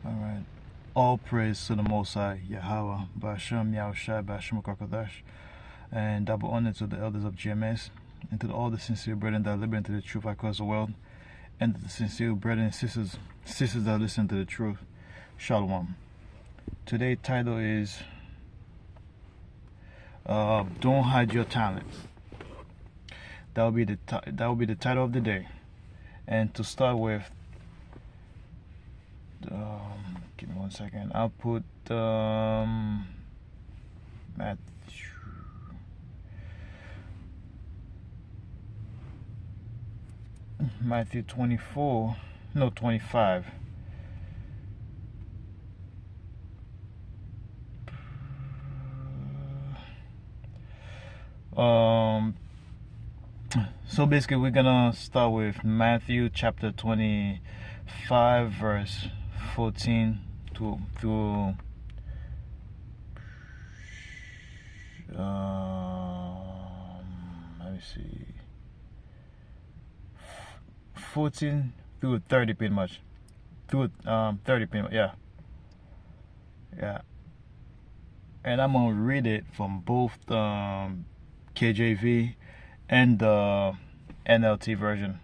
Alright. All praise to the Most High, Yahweh, Bashem, Yahushai, Bashem, Kakadash, and double honor to the elders of GMS, and to all the sincere brethren that are liberating to the truth across the world, and to the sincere brethren and sisters that listen to the truth. Shalom. Today's title is Don't Hide Your Talent. That will be the title of the day. And to start with, give me 1 second. I'll put Matthew 24, no 25. So basically we're gonna start with Matthew chapter 25 verse 14 to let me see, 14 through 30 pretty much, through 30 pretty much, yeah. And I'm gonna read it from both the KJV and the NLT version.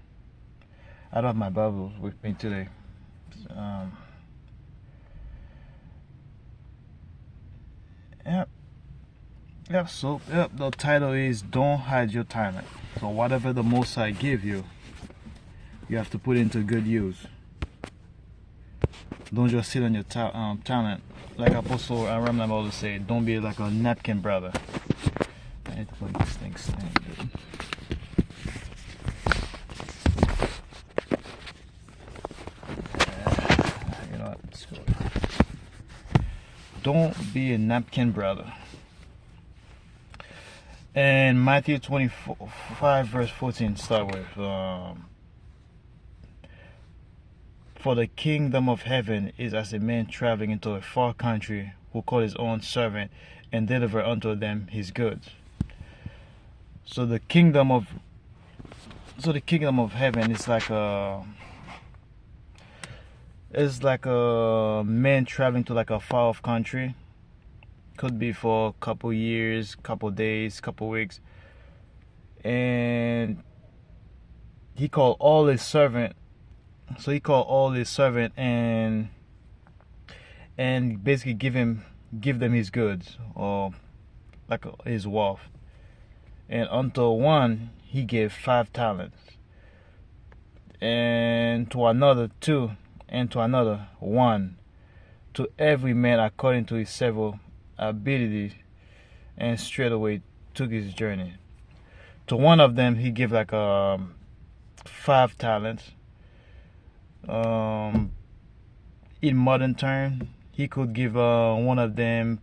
I don't have my Bible with me today. So the title is Don't Hide Your Talent. So whatever the Most High give you, you have to put into good use. Don't just sit on your talent. Like Apostle Aram always say, don't be like a napkin brother. I need to put this thing standard. You know what? Let's go. Don't be a napkin brother. And Matthew 25 verse 14 start with for the kingdom of heaven is as a man traveling into a far country, who called his own servant and deliver unto them his goods. So the kingdom of heaven is like a man traveling to like a far off country. Could be for a couple years, couple days, couple weeks. And he called all his servant. So he called all his servant and basically give them his goods, or like his wealth. And unto one he gave 5 talents, and to another 2, and to another 1, to every man according to his several ability, and straightway took his journey. To one of them he gave like 5 talents. In modern term, he could give one of them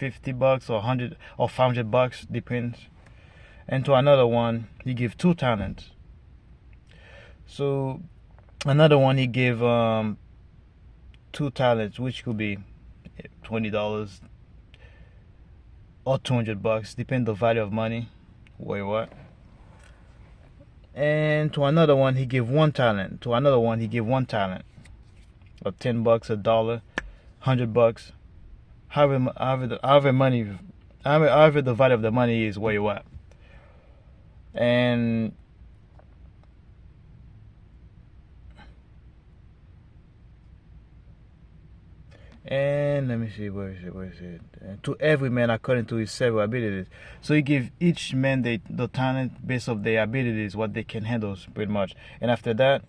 $50 or 100 or $500, depends. And to another one he gave 2 talents. So another one he gave 2 talents, which could be $20 or $200, depend the value of money. Wait, what? And to another one he gave 1 talent. To another one he gave 1 talent, or $10, $1, $100, however the value of the money is, where you at. And let me see, where is it? To every man according to his several abilities. So he gave each man the talent based on their abilities, what they can handle, pretty much. And after that,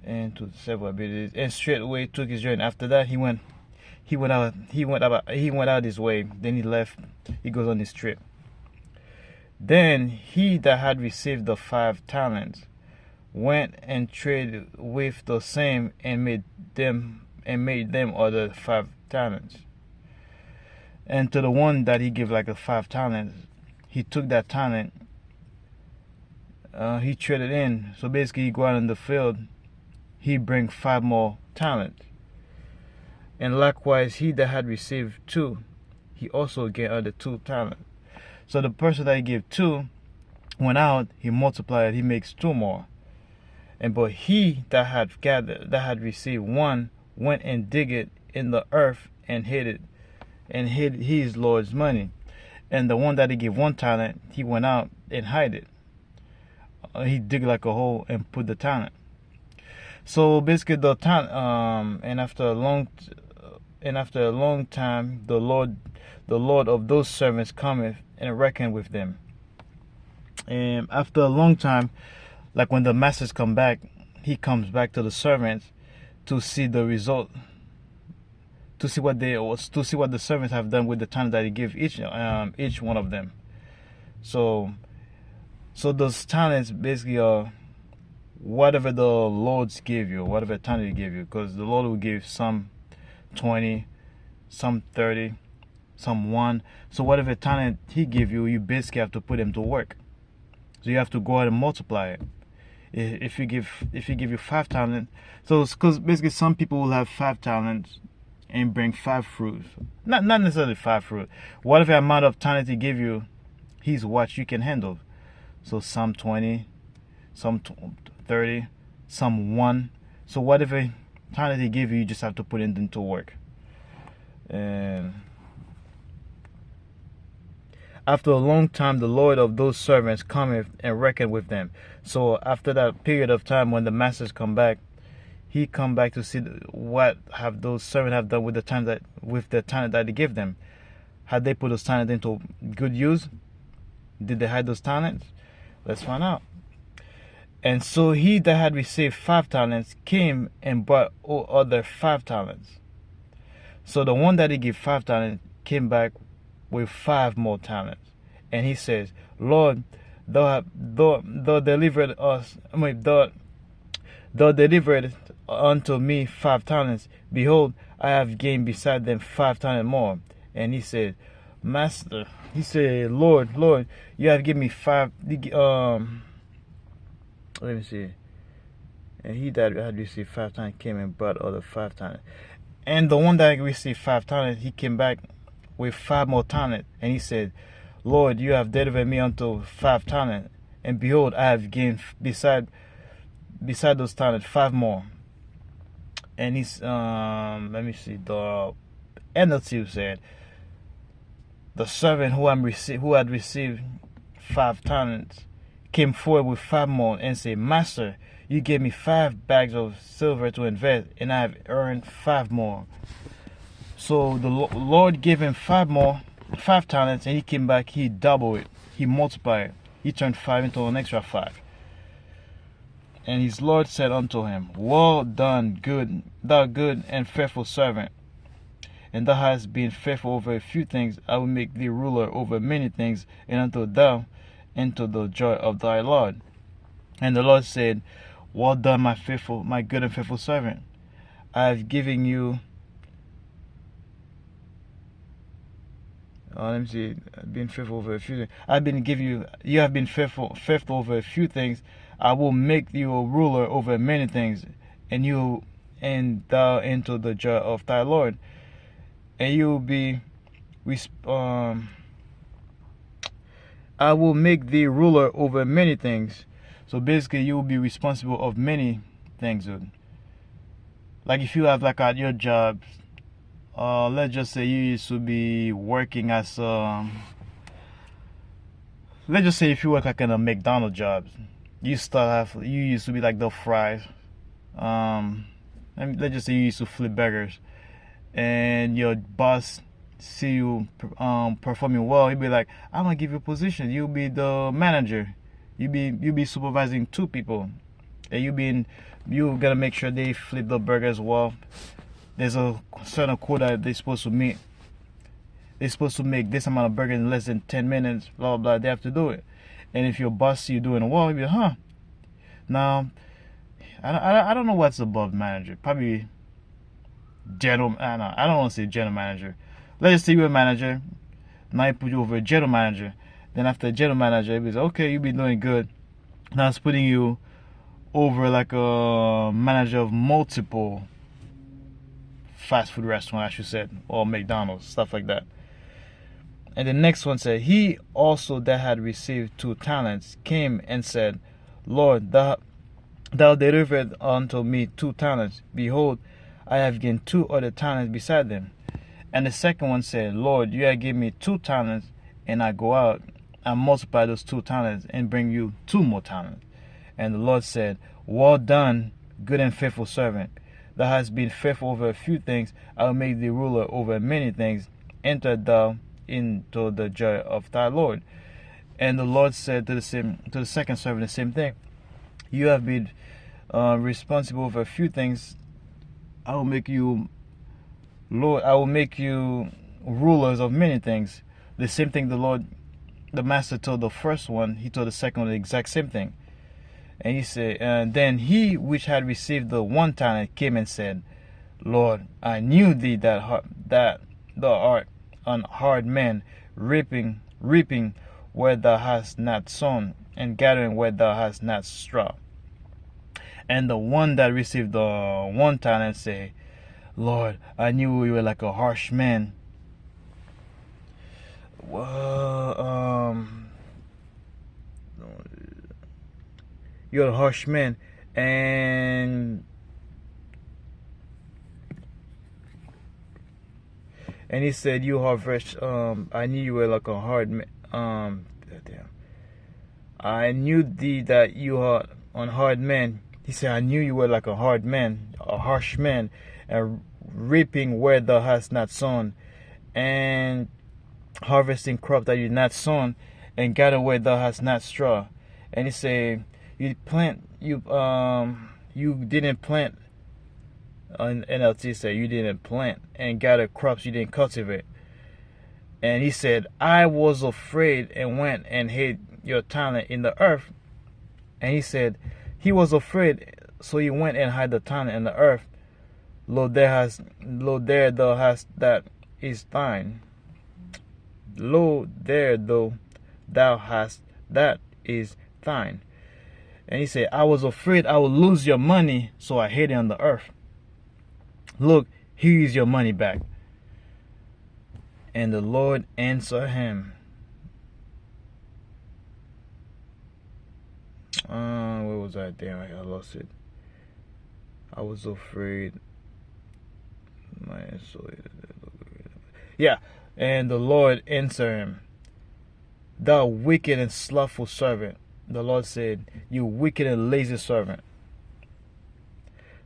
and to several abilities, and straightway took his journey. After that, he went out his way. Then he left. He goes on his trip. Then he that had received the 5 talents went and traded with the same, and made them other 5 talents. And to the one that he gave like a 5 talents, he took that talent, he traded in. So basically he go out in the field, he bring 5 more talents. And likewise he that had received 2, he also get other 2 talents. So the person that he gave 2 went out, he multiplied, he makes 2 more. And but he that had received 1 went and dig it in the earth and hid his Lord's money. And the one that he gave 1 talent, he went out and hid it. He dig like a hole and put the talent. So basically, the talent, and after a long time, the Lord of those servants cometh and reckon with them. And after a long time, like when the masters come back, he comes back to the servants to see the result, to see what the servants have done with the talent that he gave each one of them. So those talents basically are whatever the Lord's give you, whatever talent he gave you, because the Lord will give some 20, some 30, some 1. So whatever talent he give you, you basically have to put him to work. So you have to go out and multiply it. If he give you 5 talents, so because basically some people will have 5 talents and bring 5 fruits. Not necessarily 5 fruit. Whatever amount of talent he give you, he's what you can handle. So some 20, some 30, some 1. So whatever talent he give you, you just have to put it into work. And after a long time, the Lord of those servants cometh and reckon with them. So after that period of time, when the masters come back, he come back to see what have those servants have done with the talent that he gave them. Had they put those talents into good use? Did they hide those talents? Let's find out. And so he that had received 5 talents came and brought other 5 talents. So the one that he gave 5 talents came back with 5 more talents. And he says, Lord, thou delivered unto me 5 talents. Behold, I have gained beside them 5 talents more. And he said, Master, he said, Lord, you have given me 5. Let me see. And he that had received 5 talents came and brought other 5 talents. And the one that received 5 talents, he came back with 5 more talents. And he said, Lord, you have delivered me unto 5 talents. And behold, I have gained beside those talents 5 more. And he's let me see, the NLT said, the servant who had received 5 talents came forward with 5 more and said, Master, you gave me 5 bags of silver to invest, and I have earned 5 more. So the Lord gave him 5 talents, and he came back, he doubled it, he multiplied it, he turned 5 into an extra 5. And his Lord said unto him, Well done, thou good and faithful servant. And thou hast been faithful over a few things, I will make thee ruler over many things, and until thou into the joy of thy Lord. And the Lord said, Well done, my good and faithful servant. I have given you let me see, been faithful over a few things. You have been faithful over a few things. I will make you a ruler over many things, and thou into the joy of thy Lord. And you will be I will make thee ruler over many things. So basically, you will be responsible of many things. Like if you have like at your job, let's just say you used to be working as let's just say if you work like in a McDonald's job, you used to be like the fries. Let's just say you used to flip burgers, and your boss see you performing well, he'll be like, I'm gonna give you a position. You'll be the manager. You'll be supervising 2 people, and you're gonna make sure they flip the burgers well. There's a certain quota they're supposed to meet. They're supposed to make this amount of burgers in less than 10 minutes. Blah blah. They have to do it. And if your boss see you doing well, he'll be like, Now, I don't know what's above manager. Probably general. I don't want to say general manager. Let's just say you're a manager. Now I put you over a general manager. Then after general manager, he'll be like, okay, you've been doing good. Now it's putting you over like a manager of multiple fast food restaurants, I should say, or McDonald's, stuff like that. And the next one said, He also that had received 2 talents came and said, Lord, thou delivered unto me 2 talents. Behold, I have gained 2 other talents beside them. And the second one said, Lord, you have given me 2 talents, and I go out and multiply those 2 talents and bring you 2 more talents. And the Lord said, well done, good and faithful servant. Thou hast been faithful over a few things, I will make thee ruler over many things. Enter thou into the joy of thy Lord. And the Lord said to the second servant the same thing. You have been responsible for a few things. I will make you Lord. I will make you rulers of many things. The same thing the master told the first one. He told the second one the exact same thing. And he said, then he which had received the 1 talent came and said, Lord, I knew thee that thou art an hard man, reaping where thou hast not sown, and gathering where thou hast not straw. And the one that received the 1 talent said, Lord, I knew you were like a harsh man. Well, you're a harsh man, and he said, you harvest. I knew you were like a hard man. I knew thee that you are an hard man. He said, I knew you were like a hard man, a harsh man, and reaping where thou hast not sown, and harvesting crop that you not sown, and gathering where thou hast not straw. And he said, you didn't plant. NLT said you didn't plant, and gather crops you didn't cultivate. And he said, I was afraid and went and hid your talent in the earth. And he said, he was afraid, so he went and hid the talent in the earth. Lo there thou hast that is thine. Lo there thou hast that is thine. And he said, I was afraid I would lose your money, so I hid it on the earth. Look, here is your money back. And the Lord answered him. Where was I? Damn, I lost it. I was afraid. Yeah. And the Lord answered him, thou wicked and slothful servant. The Lord said, you wicked and lazy servant.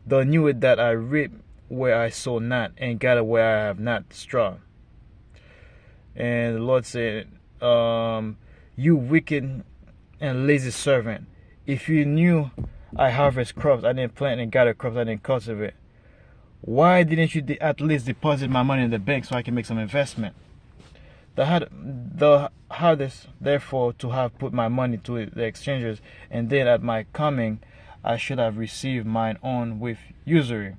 Thou knew it that I reap where I sow not, and gather where I have not straw. And the Lord said, you wicked and lazy servant, if you knew I harvest crops I didn't plant, and gather crops I didn't cultivate, why didn't you at least deposit my money in the bank so I can make some investment? The hardest, therefore, to have put my money to the exchangers, and then at my coming I should have received mine own with usury.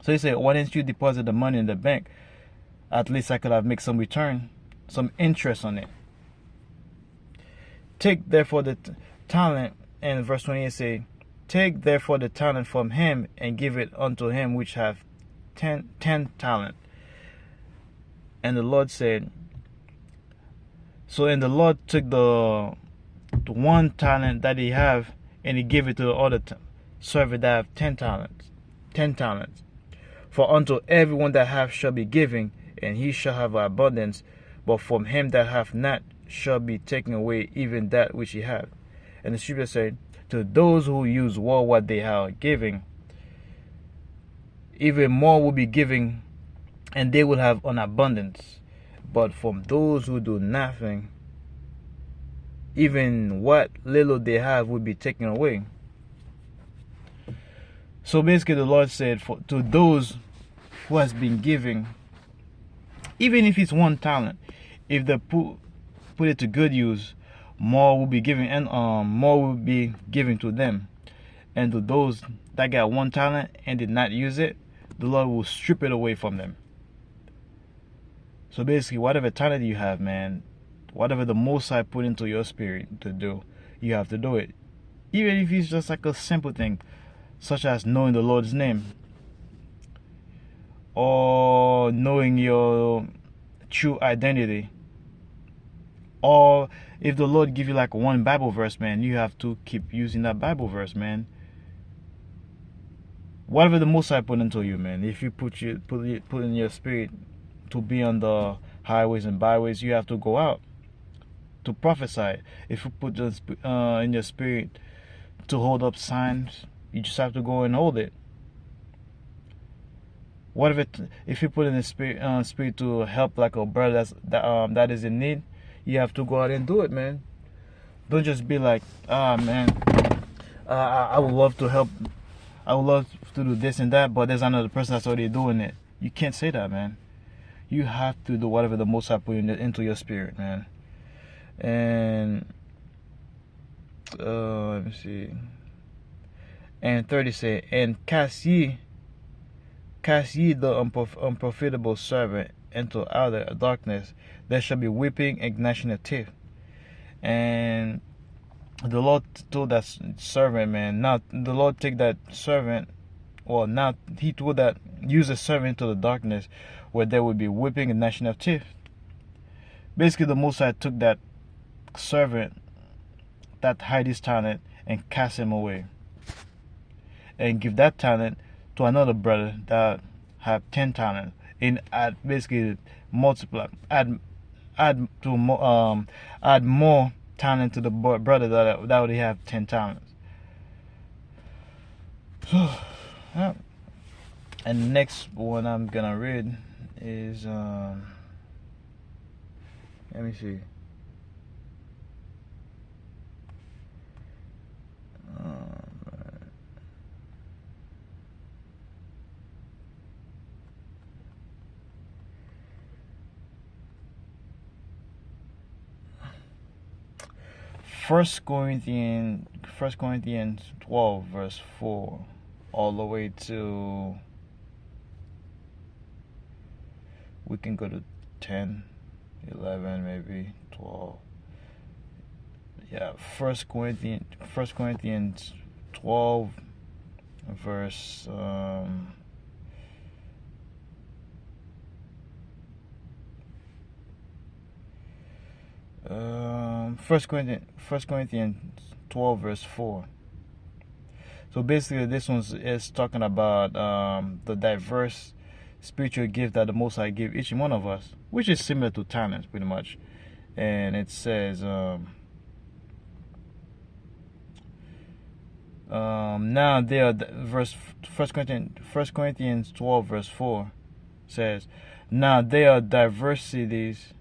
So he said, why didn't you deposit the money in the bank? At least I could have made some return, some interest on it. Take therefore the talent, and verse 28 say, take therefore the talent from him, and give it unto him which hath 10 talents. And the Lord said, and the Lord took the 1 talent that he have, and he gave it to the other servant that have 10 talents. 10 talents. For unto everyone that hath shall be given, and he shall have abundance, but from him that hath not shall be taken away even that which he hath. And the scripture said, to those who use well what they are giving, even more will be given, and they will have an abundance. But from those who do nothing, even what little they have will be taken away. So basically the Lord said, to those who has been giving, even if it's 1 talent, if they put it to good use, more will be given, and more will be given to them. And to those that got 1 talent and did not use it, the Lord will strip it away from them. So basically, whatever talent you have, man, whatever the Most High put into your spirit to do, you have to do it. Even if it's just like a simple thing, such as knowing the Lord's name, or knowing your true identity, or if the Lord give you like 1 Bible verse, man, you have to keep using that Bible verse, man. whatever the Most High put into you, man. If you put in your spirit to be on the highways and byways, you have to go out to prophesy. If you put in your spirit to hold up signs, you just have to go and hold it. If you put in the spirit to help like a brother that is in need, you have to go out and do it, man. Don't just be like, man, I would love to help. I would love to do this and that, but there's another person that's already doing it. You can't say that, man. You have to do whatever the Most High put into your spirit, man. And let me see. And 30 say, and cast ye the unprofitable servant into outer darkness. There shall be weeping and gnashing of teeth. And the Lord told that servant, man, not the Lord take that servant, or not, he told that use a servant into the darkness where there would be weeping and gnashing of teeth. Basically, the Most High took that servant that hide his talent and cast him away, and give that talent to another brother that have 10 talents, and basically multiply, add more talent to the brother that already have 10 talents. Yeah. And the next one I'm gonna read is let me see. 1 Corinthians 12 verse 4 all the way to, we can go to 10, 11, maybe 12. Yeah, 1 Corinthians 12 verse 1 Corinthians 12 verse 4. So basically this one is talking about the diverse spiritual gift that the Most High give each one of us, which is similar to talents pretty much. And it says now there verse 1 Corinthians 12 verse 4 says, now there are diversities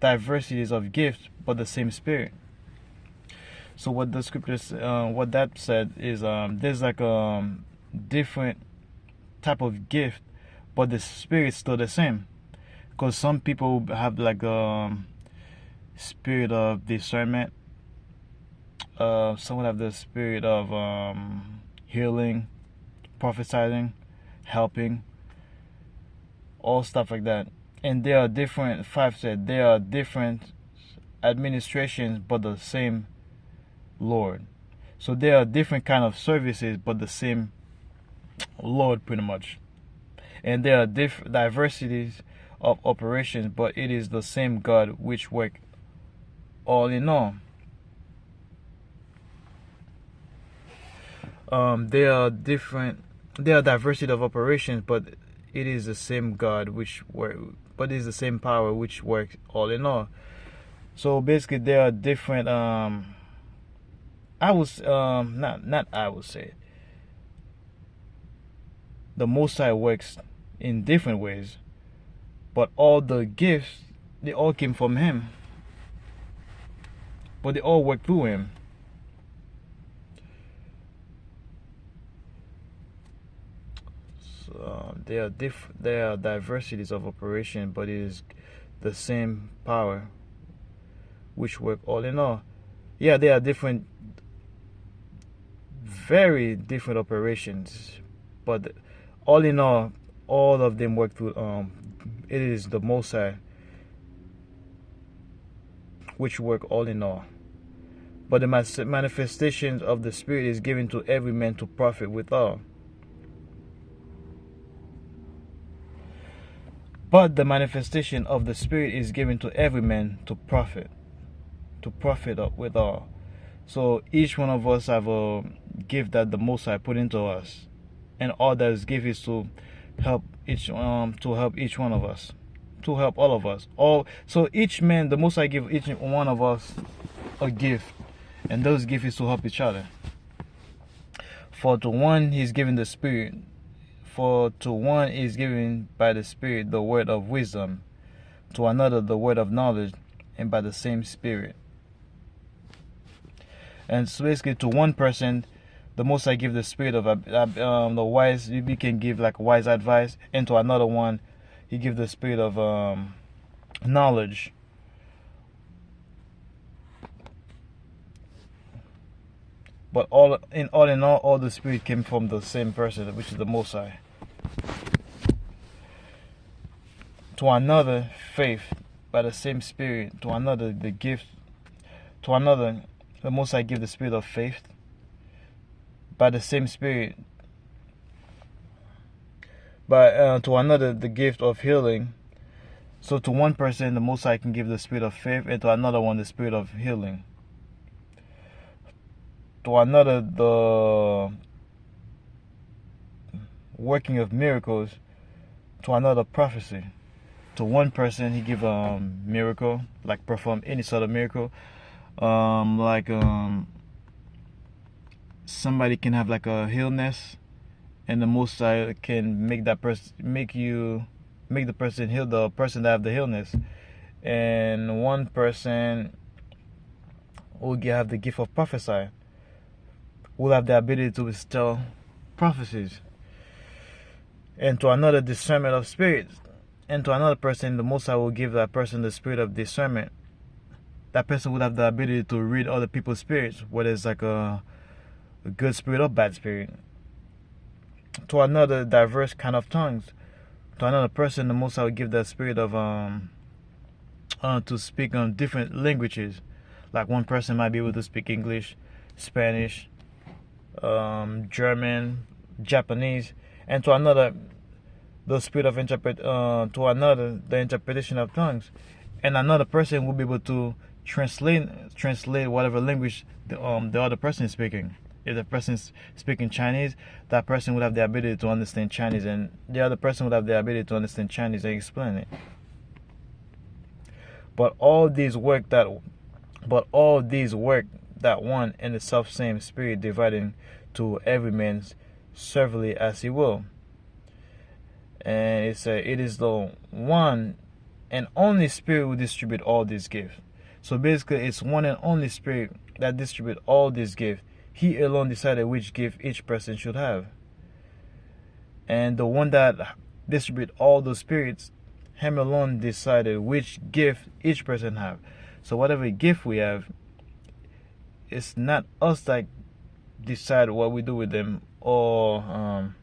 of gifts, but the same Spirit. So what the scriptures, what that said is, there's like a different type of gift, but the Spirit's still the same. Because some people have like a spirit of discernment. Some have the spirit of healing, prophesying, helping, all stuff like that. And there are different, 5 said, there are different administrations, but the same Lord. So there are different kind of services, but the same Lord pretty much. And there are diversities of operations, but it is the same God which work all in all. There are diversity of operations, but it is the same God which work, but it is the same power which works all in all. So basically there are different I was not I would say the Most High works in different ways, but all the gifts, they all came from Him, but they all work through Him. So there are diversities of operation, but it is the same power which work all in all. Yeah, there are different, very different operations, but all in all of them work through it is the Most High which work all in all. But the manifestations of the Spirit is given to every man to profit withal. But the manifestation of the Spirit is given to every man to profit withal. So each one of us have a gift that the Most High put into us. and all that is given is to help each one of us, to help all of us. All so each man, the Most High give each one of us a gift, and those gifts is to help each other. For to one He's given the Spirit. For to one is given by the Spirit the word of wisdom, to another the word of knowledge, and by the same Spirit. And so basically, to one person, the Most High give the spirit of the wise. We can give like wise advice, and to another one, He give the spirit of knowledge. But all in all, the spirit came from the same person, which is the Most High. To another, faith by the same Spirit. To another, the gift. To another, the Most High give the spirit of faith by the same Spirit. To another, the gift of healing. So to one person, the Most High can give the spirit of faith, and to another one, the spirit of healing. To another, the working of miracles. To another, prophecy. To one person, He give a miracle, like perform any sort of miracle. Somebody can have like a illness, and the Most High can make the person heal the person that have the illness. And one person will have the gift of prophecy, will have the ability to tell prophecies. And to another, discernment of spirits. And to another person, the Most High will give that person the spirit of discernment. That person would have the ability to read other people's spirits, whether it's like a good spirit or bad spirit. To another, diverse kind of tongues. To another person, the Most High will give that spirit of to speak on different languages. Like one person might be able to speak English, Spanish, German, Japanese, and to another, the spirit of to another, the interpretation of tongues. And another person will be able to translate whatever language the other person is speaking. If the person is speaking Chinese, that person would have the ability to understand Chinese, and the other person would have the ability to understand Chinese and explain it. But all these work that one and the self same Spirit, dividing to every man severally as He will. And it is the one and only Spirit who distribute all these gifts. So basically, it's one and only Spirit that distribute all these gifts. He alone decided which gift each person should have. And the one that distribute all the spirits, Him alone decided which gift each person have. So whatever gift we have, it's not us that decide what we do with them, or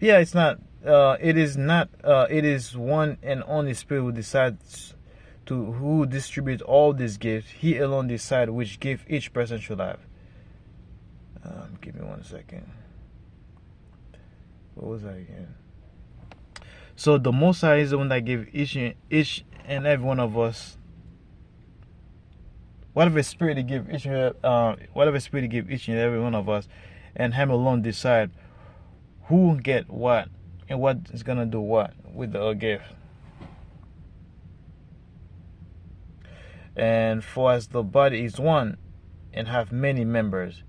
it's not. It is not. It is one and only Spirit who decides who distributes all these gifts. He alone decides which gift each person should have. Give me 1 second. What was that again? So the Most High is the one that gave each and every one of us whatever spirit He give each and every one of us, and Him alone decide who get what and what is gonna do what with the gift. And for as the body is one and have many members,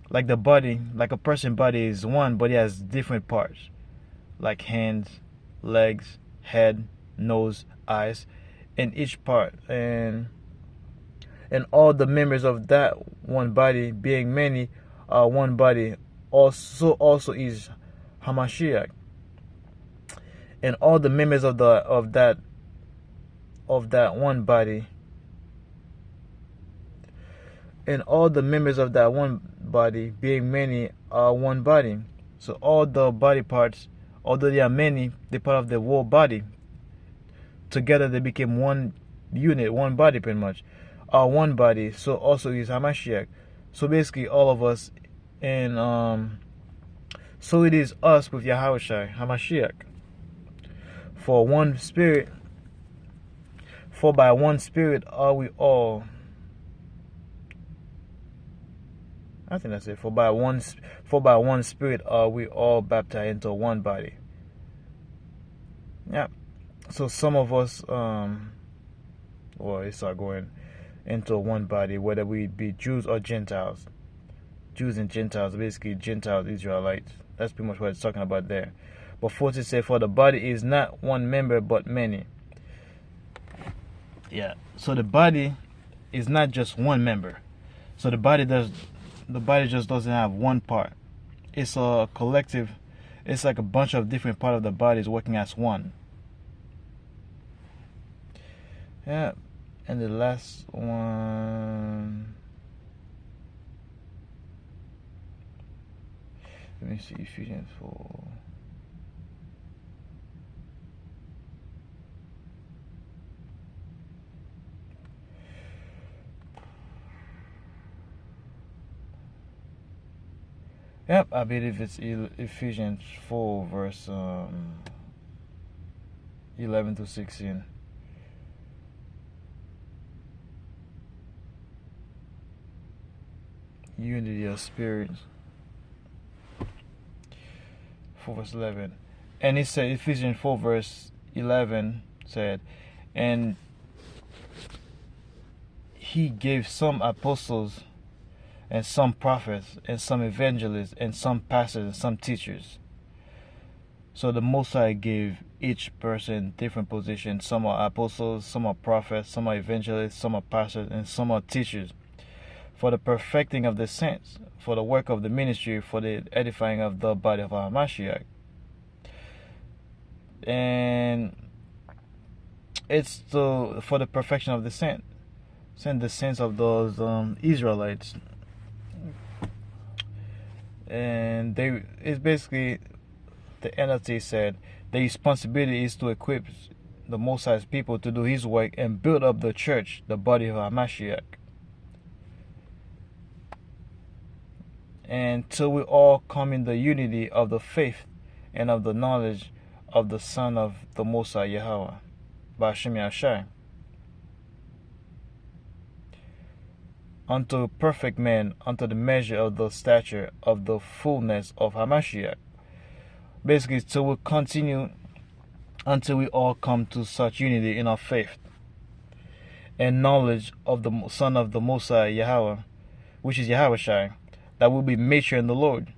like the body, like a person's body is one, but it has different parts, like hands, legs, head, nose, eyes, and each part, and all the members of that one body, being many, are one body. Also is Hamashiach, and all the members of that one body, and all the members of that one body, being many, are one body. So all the body parts, although they are many, they're part of the whole body. Together they became one unit, one body pretty much. Are one body, so also is Hamashiach. So basically all of us, and so it is us with Yahushua, Hamashiach. For one Spirit, for by one Spirit are we all I think that's it. For by one Spirit are we all baptized into one body. Yeah. So some of us, it start going into one body, whether we be Jews or Gentiles. Jews and Gentiles, basically Gentiles, Israelites. That's pretty much what it's talking about there. But 40 says, for the body is not one member but many. Yeah. So the body is not just one member. So the body just doesn't have one part. It's a collective. It's like a bunch of different parts of the body is working as one. Yeah. And the last one, let me see, Ephesians 4. Yep, I believe it's Ephesians 4 verse 11 to 16. Unity of spirits. 4 verse 11. And it said, Ephesians 4 verse 11 said, and he gave some apostles and some prophets and some evangelists and some pastors and some teachers. So the Most High gave each person different positions. Some are apostles, some are prophets, some are evangelists, some are pastors, and some are teachers, for the perfecting of the saints, for the work of the ministry, for the edifying of the body of our Mashiach. And it's for the perfection of the saints. Send the saints of those Israelites. And it's basically, the NLT said, the responsibility is to equip the Most High's people to do His work and build up the church, the body of our Mashiach. And till we all come in the unity of the faith and of the knowledge of the Son of the Most High Yahweh, Ba'ashem Yashai, unto perfect man, unto the measure of the stature of the fullness of Hamashiach. Basically, till we continue until we all come to such unity in our faith and knowledge of the Son of the Most High Yahweh, which is Yahweh Shai, that will be mature in the Lord,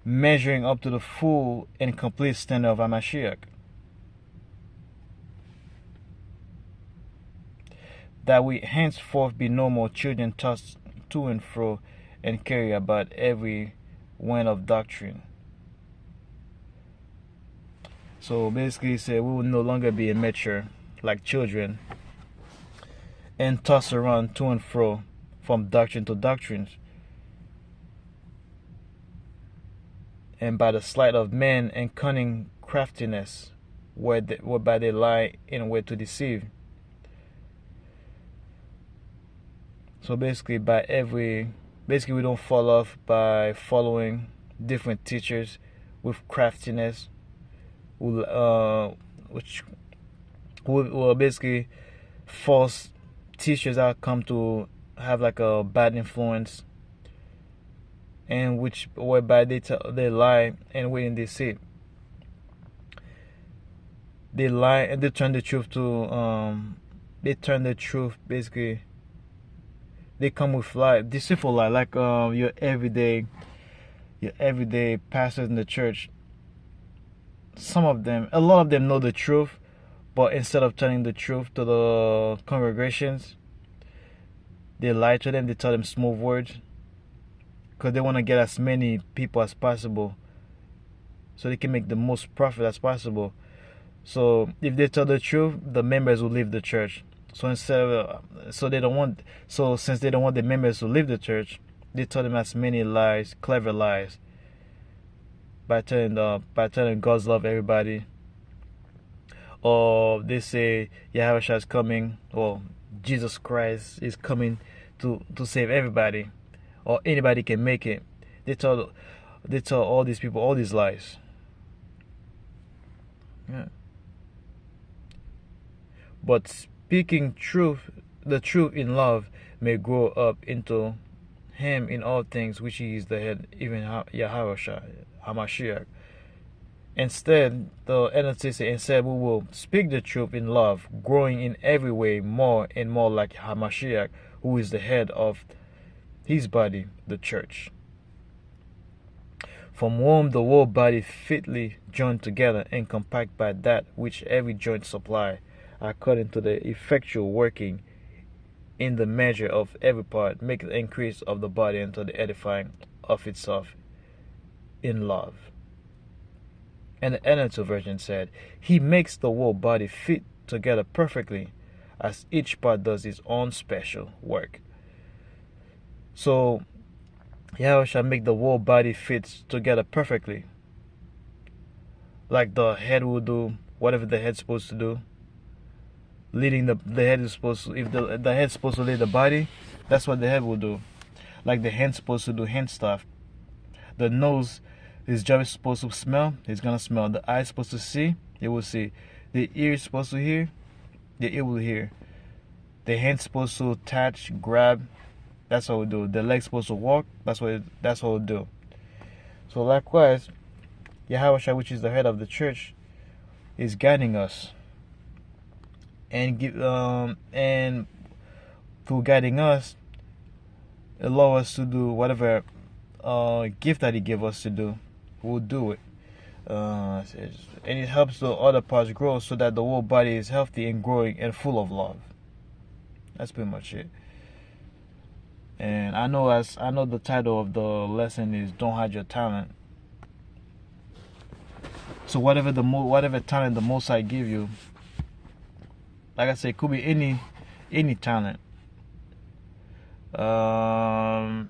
measuring up to the full and complete standard of Hamashiach, that we henceforth be no more children tossed to and fro and carry about every wind of doctrine. So basically he said we will no longer be immature like children and tossed around to and fro from doctrine to doctrines, and by the sleight of men and cunning craftiness whereby they lie in way to deceive. So basically we don't fall off by following different teachers with craftiness, which will basically false teachers that come to have like a bad influence, and whereby they lie and wait they say. They lie and they turn the truth basically. They come with lie, deceitful lie, like your everyday pastors in the church. A lot of them know the truth, but instead of telling the truth to the congregations, they lie to them. They tell them smooth words because they want to get as many people as possible, so they can make the most profit as possible. So if they tell the truth, the members will leave the church. So since they don't want the members to leave the church, they tell them as many lies, clever lies, by telling God's love everybody, or they say Yahweh is coming, or Jesus Christ is coming to save everybody, or anybody can make it. They tell all these people all these lies. Yeah. But speaking truth the truth in love may grow up into him in all things, which he is the head, even Yahushua, Hamashiach. Instead, the NLT said, instead we will speak the truth in love, growing in every way more and more like Hamashiach, who is the head of his body, the church, from whom the whole body fitly joined together and compact by that which every joint supply, according to the effectual working in the measure of every part, make the increase of the body unto the edifying of itself in love. And the NLT version said, he makes the whole body fit together perfectly, as each part does its own special work. So Yahweh shall make the whole body fit together perfectly, like the head will do whatever the head's supposed to do. Leading the head is supposed to, if the head's supposed to lead the body, that's what the head will do. Like the hand's supposed to do hand stuff. The nose, his job is supposed to smell, he's gonna smell. The eye is supposed to see, it will see. The ear is supposed to hear, the ear will hear. The hand's supposed to touch, grab, that's what we do. The leg's supposed to walk, that's what we do. So likewise, Yahweh, which is the head of the church, is guiding us. And through guiding us, allow us to do whatever gift that he gave us to do. We'll do it. And it helps the other parts grow so that the whole body is healthy and growing and full of love. That's pretty much it. And I know the title of the lesson is "Don't Hide Your Talent." So whatever talent the Most High give you, like I said, it could be any talent. What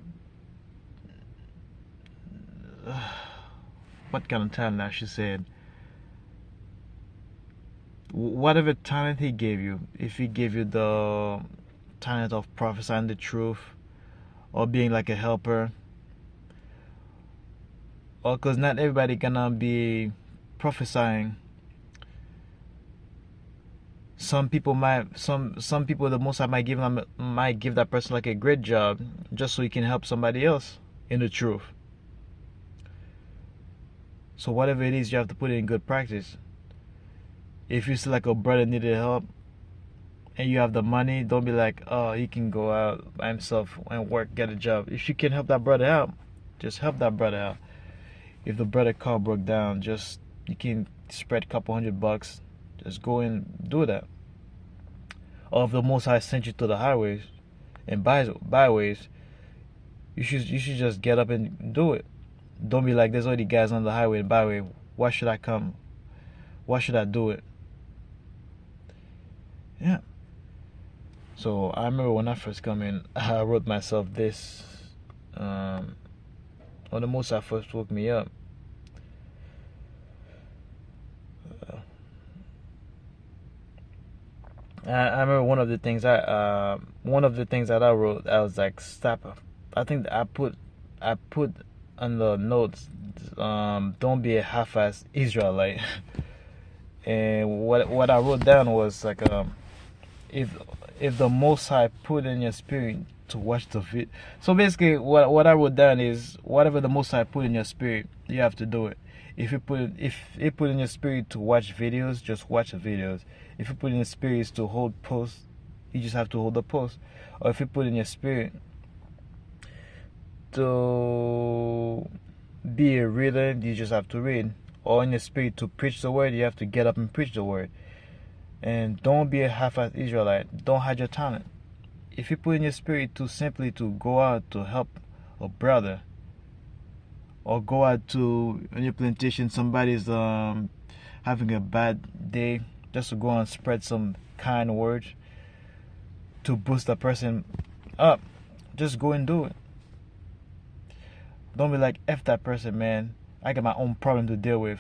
kind of talent I should say? Whatever talent he gave you, if he gave you the talent of prophesying the truth, or being like a helper, or because not everybody gonna be prophesying. Some people the Most High might give that person like a great job just so he can help somebody else in the truth. So whatever it is, you have to put it in good practice. If you see like a brother needed help and you have the money, don't be like, oh, he can go out by himself and work, get a job. If you can help that brother out, just help that brother out. If the brother car broke down, you can spread a couple $100, just go and do that. Or if the Most High sent you to the highways and byways, you should just get up and do it. Don't be like, there's already guys on the highway and byway. Why should I come? Why should I do it? Yeah. So I remember when I first come in, I wrote myself this. When the Most High first woke me up. I remember one of the things that I wrote, I was like, stop. I think I put on the notes, don't be a half-assed Israelite. And what I wrote down was like, if the Most High put in your spirit to watch the video. So basically, what I wrote down is, whatever the Most High put in your spirit, you have to do it. If it put in your spirit to watch videos, just watch the videos. If you put in your spirit to hold posts, you just have to hold the post. Or if you put in your spirit to be a reader, you just have to read. Or in your spirit to preach the word, you have to get up and preach the word. And don't be a half-assed Israelite. Don't hide your talent. If you put in your spirit to simply to go out to help a brother, or go out to on your plantation, somebody's having a bad day, just to go and spread some kind words to boost the person up, just go and do it. Don't be like, F that person, man, I got my own problem to deal with.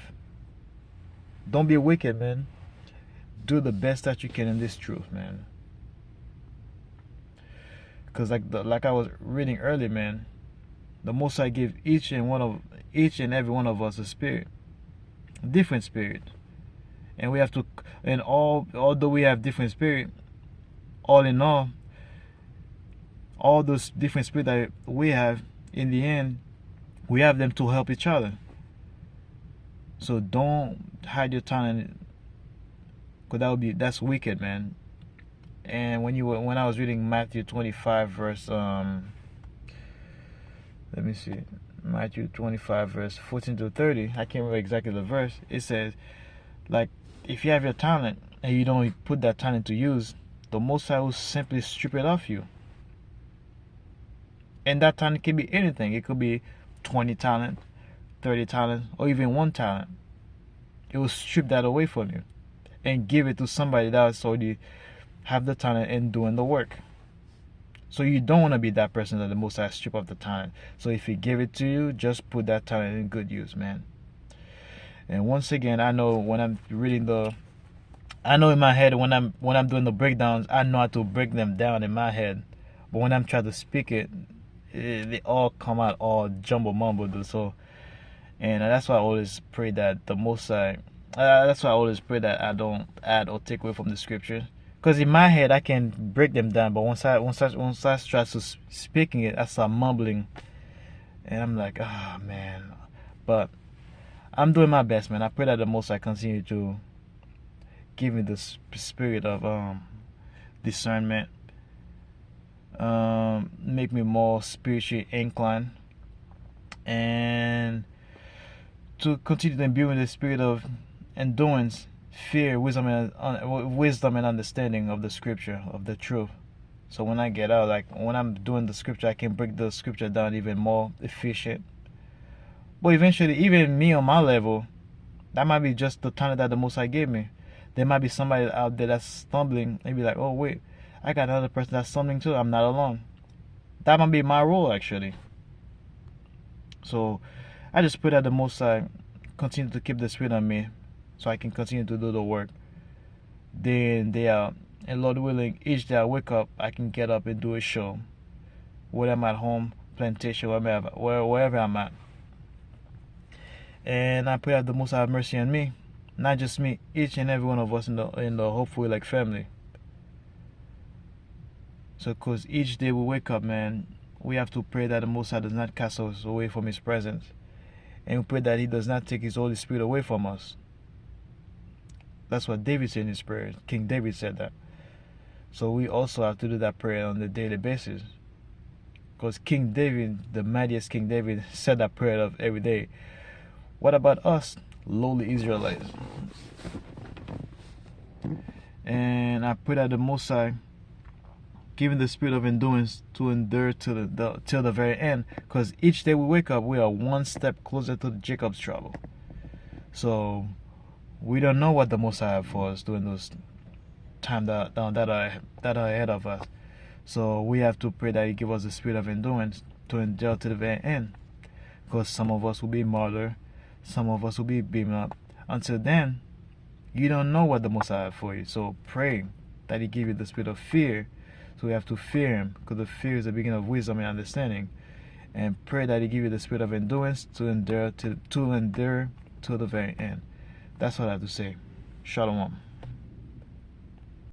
Don't be wicked, man. Do the best that you can in this truth, man. Because like I was reading earlier, man, the Most High gave each and every one of us a spirit, different spirit, and we have to. And although we have different spirit, all in all, all those different spirits that we have, in the end, we have them to help each other. So don't hide your talent, because that's wicked, man. And when I was reading Matthew 25 verse let me see, Matthew 25 verse 14 to 30, I can't remember exactly the verse. It says, like, if you have your talent and you don't put that talent to use, the Most High will simply strip it off you. And that talent can be anything. It could be 20 talent, 30 talent, or even 1 talent. It will strip that away from you and give it to somebody that's already have the talent and doing the work. So you don't want to be that person that the Most High strip off the talent. So if He give it to you, just put that talent in good use, man. And once again, I know when I'm reading I know in my head when I'm doing the breakdowns, I know how to break them down in my head. But when I'm trying to speak it, they all come out all jumble mumble. So, and that's why I always pray that the Most High. That's why I always pray that I don't add or take away from the scripture. Because in my head I can break them down, but once I start to speaking it, I start mumbling, and I'm like, ah, man. But I'm doing my best, man. I pray that the Most High continue to give me the spirit of discernment, make me more spiritually inclined, and to continue to imbue in the spirit of endurance, fear, wisdom, and understanding of the scripture, of the truth. So when I get out, like when I'm doing the scripture, I can break the scripture down even more efficient. But eventually, even me on my level, that might be just the talent that the Most High gave me. There might be somebody out there that's stumbling and be like, oh wait, I got another person that's stumbling too. I'm not alone. That might be my role, actually. So I just pray that the Most High continue to keep the spirit on me, so I can continue to do the work day in, day out. And Lord willing, each day I wake up, I can get up and do a show. Whether I'm at home, plantation, wherever I'm at. And I pray that the Most High have mercy on me. Not just me, each and every one of us in the Hopefully Like family. So, because each day we wake up, man, we have to pray that the Most High does not cast us away from His presence. And we pray that He does not take His Holy Spirit away from us. That's what David said in his prayer. King David said that. So we also have to do that prayer on a daily basis. Because King David, the mightiest King David, said that prayer of every day. What about us, lowly Israelites? And I pray that the Most High give the spirit of endurance to endure till the very end. Because each day we wake up, we are one step closer to Jacob's trouble. So we don't know what the Most High have for us during those times that are ahead of us. So we have to pray that He give us the spirit of endurance to endure to the very end. Because some of us will be martyred, some of us will be beaten up. Until then, you don't know what the Most High have for you. So pray that He give you the spirit of fear. So we have to fear Him, because the fear is the beginning of wisdom and understanding. And pray that He give you the spirit of endurance to endure to the very end. That's what I have to say. Shalom.